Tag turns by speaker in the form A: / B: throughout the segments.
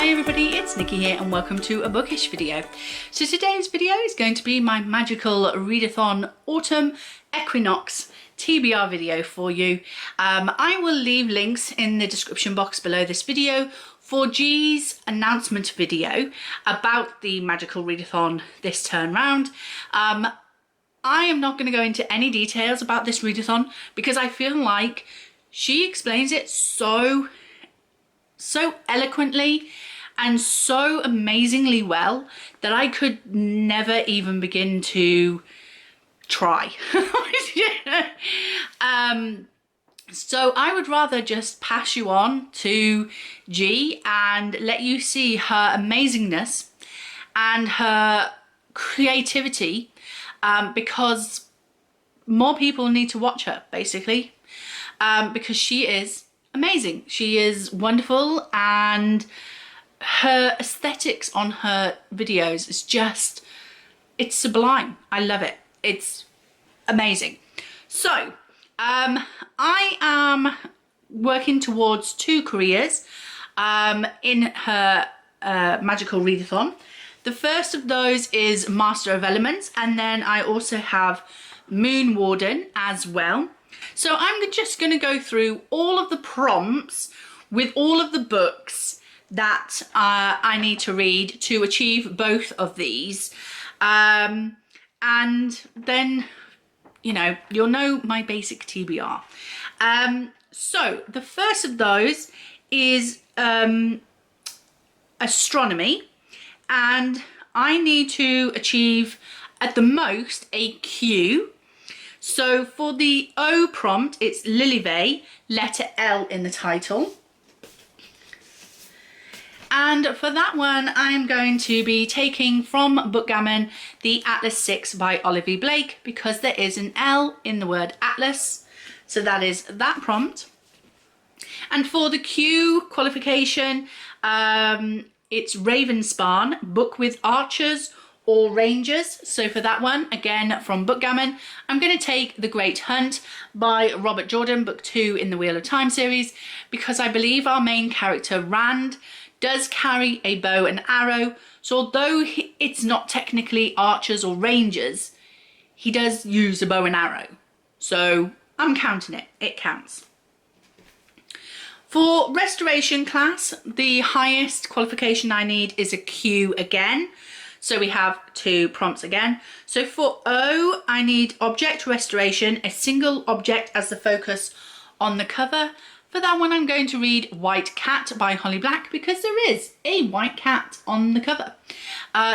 A: Hi everybody, it's Nikki here and welcome to a bookish video. So today's video is going to be my Magical Readathon Autumn Equinox TBR video for you. I will leave links in the description box below this video for G's announcement video about the Magical Readathon this turn round. I am not going to go into any details about this readathon because I feel like she explains it so eloquently and so amazingly well that I could never even begin to try. So I would rather just pass you on to G and let you see her amazingness and her creativity, because more people need to watch her, basically, because she is amazing. She is wonderful, and her aesthetics on her videos is just, it's sublime. I love it. It's amazing. So I am working towards 2 careers in her Magical Readathon. The first of those is Master of Elements, and then I also have Moon Warden as well. So I'm just going to go through all of the prompts with all of the books that I need to read to achieve both of these. And then, you know, you'll know my basic TBR. So the first of those is astronomy, and I need to achieve at the most a Q. So for the O prompt, it's Lilivay, letter L in the title. And for that one, I'm going to be taking from Bookgammon the Atlas 6 by Olivia Blake, because there is an L in the word Atlas. So that is that prompt. And for the Q qualification, it's Ravenspan, book with archers or rangers. So for that one, again from Bookgammon, I'm going to take The Great Hunt by Robert Jordan, book 2 in the Wheel of Time series, because I believe our main character Rand does carry a bow and arrow. So although it's not technically archers or rangers, he does use a bow and arrow. So I'm counting it, it counts. For Restoration class, the highest qualification I need is a Q again. So we have 2 prompts again. So for O, I need Object Restoration, a single object as the focus on the cover. For that one, I'm going to read White Cat by Holly Black, because there is a white cat on the cover.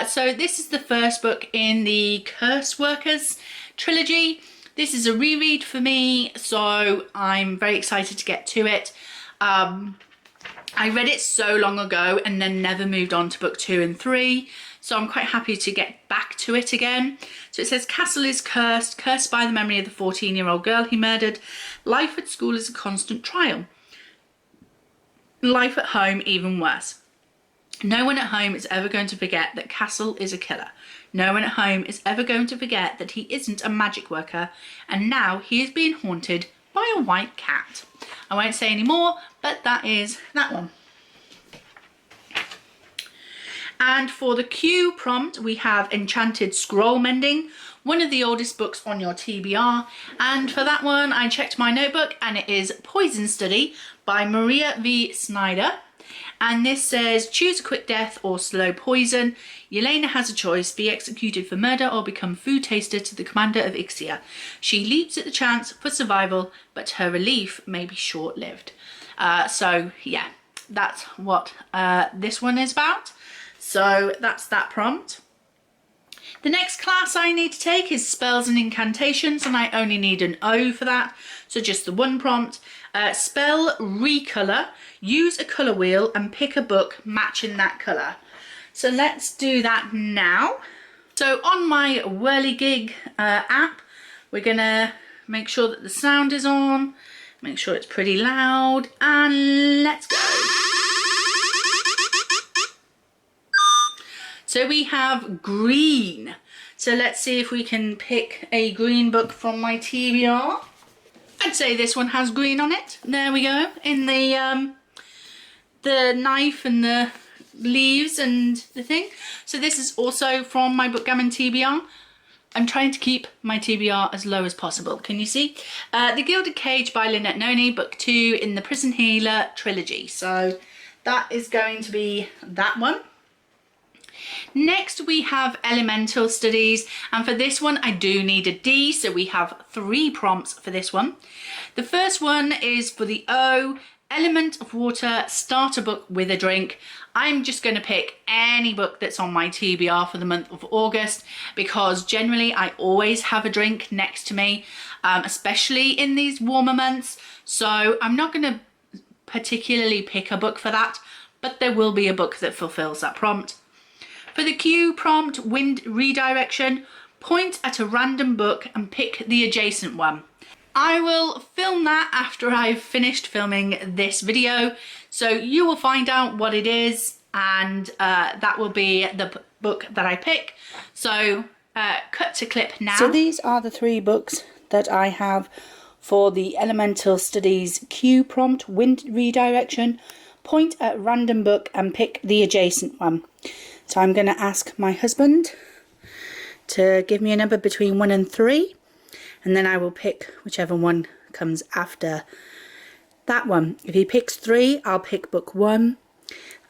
A: So this is the first book in the Curse Workers trilogy. This is a reread for me, so I'm very excited to get to it. I read it so long ago and then never moved on to book 2 and 3. So I'm quite happy to get back to it again. So it says, Castle is cursed, cursed by the memory of the 14-year-old girl he murdered. Life at school is a constant trial. Life at home even worse. No one at home is ever going to forget that Castle is a killer. No one at home is ever going to forget that he isn't a magic worker, and now he is being haunted by a white cat. I won't say any more, but that is that one. And for the Q prompt, we have Enchanted Scroll Mending, one of the oldest books on your TBR. And for that one, I checked my notebook, and it is Poison Study by Maria V. Snyder. And this says, choose a quick death or slow poison. Yelena has a choice, be executed for murder or become food taster to the commander of Ixia. She leaps at the chance for survival, but her relief may be short-lived. So yeah, that's what this one is about. So that's that prompt. The next class I need to take is Spells and Incantations, and I only need an O for that. So just the one prompt. Spell Recolor. Use a colour wheel and pick a book matching that colour. So let's do that now. So on my Whirligig app, we're going to make sure that the sound is on, make sure it's pretty loud, and let's go. So we have green. So let's see if we can pick a green book from my TBR. I'd say this one has green on it. There we go. In the knife and the leaves and the thing. So this is also from my Bookgammon TBR. I'm trying to keep my TBR as low as possible. Can you see? The Gilded Cage by Lynette Noni, book 2 in the Prison Healer trilogy. So that is going to be that one. Next we have Elemental Studies, and for this one I do need a D, so we have 3 prompts for this one. The first one is for the O, Element of Water, start a book with a drink. I'm just going to pick any book that's on my TBR for the month of August, because generally I always have a drink next to me, especially in these warmer months. So I'm not going to particularly pick a book for that, but there will be a book that fulfills that prompt. For the Q prompt, Wind Redirection, point at a random book and pick the adjacent one. I will film that after I've finished filming this video, so you will find out what it is, and that will be the book that I pick. So cut to clip now. So these are the 3 books that I have for the Elemental Studies Q prompt, Wind Redirection, point at random book and pick the adjacent one. So I'm going to ask my husband to give me a number between 1 and 3, and then I will pick whichever one comes after that one. If he picks 3, I'll pick book 1.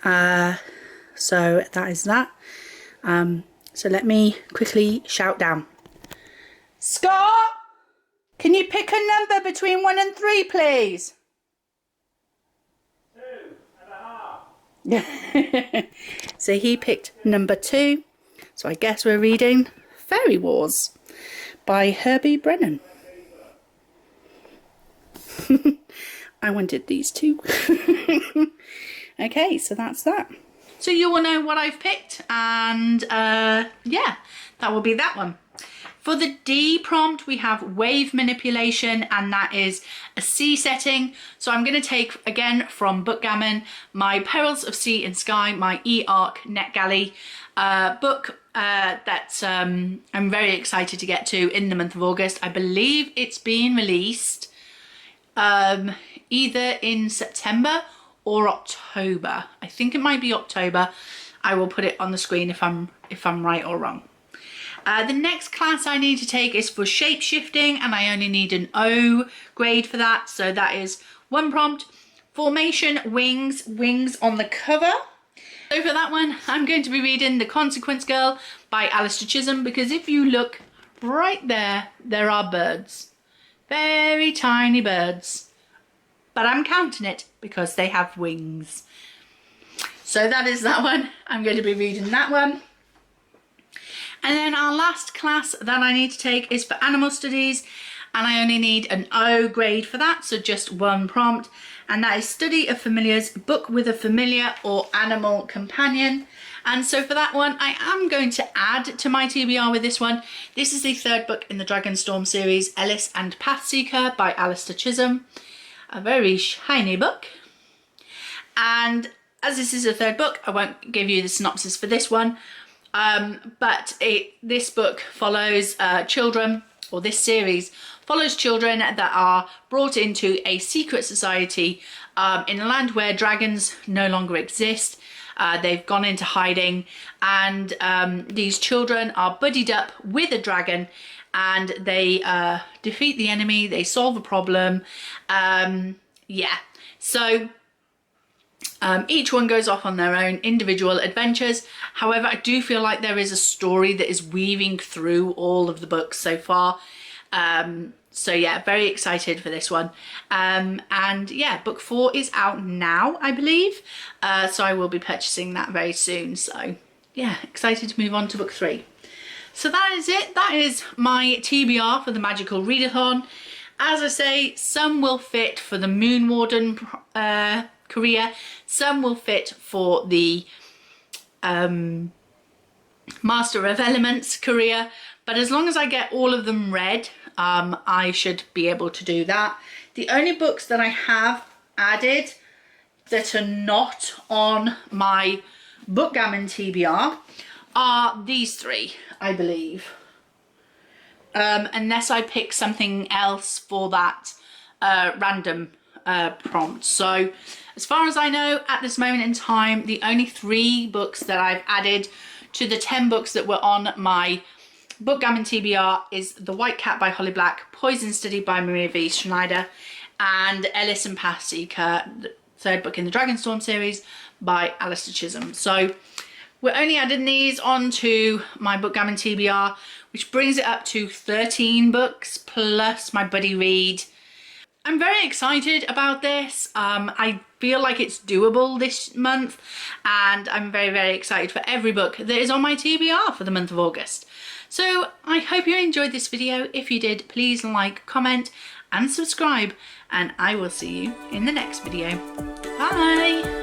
A: So that is that. So let me quickly shout down. Scott, can you pick a number between 1 and 3, please? 2.5. So he picked number 2. So I guess we're reading Fairy Wars by Herbie Brennan. I wanted these 2. Okay, so that's that. So you will know what I've picked, and yeah, that will be that one. For the D prompt, we have Wave Manipulation, and that is a sea setting. So I'm going to take, again, from Bookgammon, my Perils of Sea and Sky, my E-Arc NetGalley book that I'm very excited to get to in the month of August. I believe it's being released either in September or October. I think it might be October. I will put it on the screen if I'm right or wrong. The next class I need to take is for shape-shifting, and I only need an O grade for that. So that is 1 prompt. Formation, Wings on the cover. So for that one, I'm going to be reading The Consequence Girl by Alistair Chisholm, because if you look right there, there are birds. Very tiny birds. But I'm counting it because they have wings. So that is that one. I'm going to be reading that one. And then our last class that I need to take is for Animal Studies, and I only need an O grade for that, so just 1 prompt, and that is Study of Familiars, book with a familiar or animal companion. And so for that one, I am going to add to my TBR with this one. This is the 3rd book in the Dragonstorm series, Ellis and Pathseeker by Alistair Chisholm. A very shiny book. And as this is a 3rd book, I won't give you the synopsis for this one. But this book follows children, or this series follows children that are brought into a secret society in a land where dragons no longer exist. They've gone into hiding, and these children are buddied up with a dragon, and they defeat the enemy, they solve a problem. Yeah, so each one goes off on their own individual adventures. However, I do feel like there is a story that is weaving through all of the books so far. So yeah, very excited for this one. And yeah, book 4 is out now, I believe. So I will be purchasing that very soon. So yeah, excited to move on to book 3. So that is it. That is my TBR for the Magical Readathon. As I say, some will fit for the Moon Warden career, some will fit for the Master of Elements career, but as long as I get all of them read, I should be able to do that. The only books that I have added that are not on my Bookgammon TBR are these 3, I believe. Unless I pick something else for that random prompt. So as far as I know, at this moment in time, the only 3 books that I've added to the 10 books that were on my book gammon TBR is The White Cat by Holly Black, Poison Study by Maria V. Schneider, and Ellis and Pasika, the 3rd book in the Dragonstorm series by Alistair Chisholm. So we're only adding these onto my book gammon TBR, which brings it up to 13 books plus my buddy read. I'm very excited about this. I feel like it's doable this month, and I'm very, very excited for every book that is on my TBR for the month of August. So I hope you enjoyed this video. If you did, please like, comment and subscribe, and I will see you in the next video. Bye!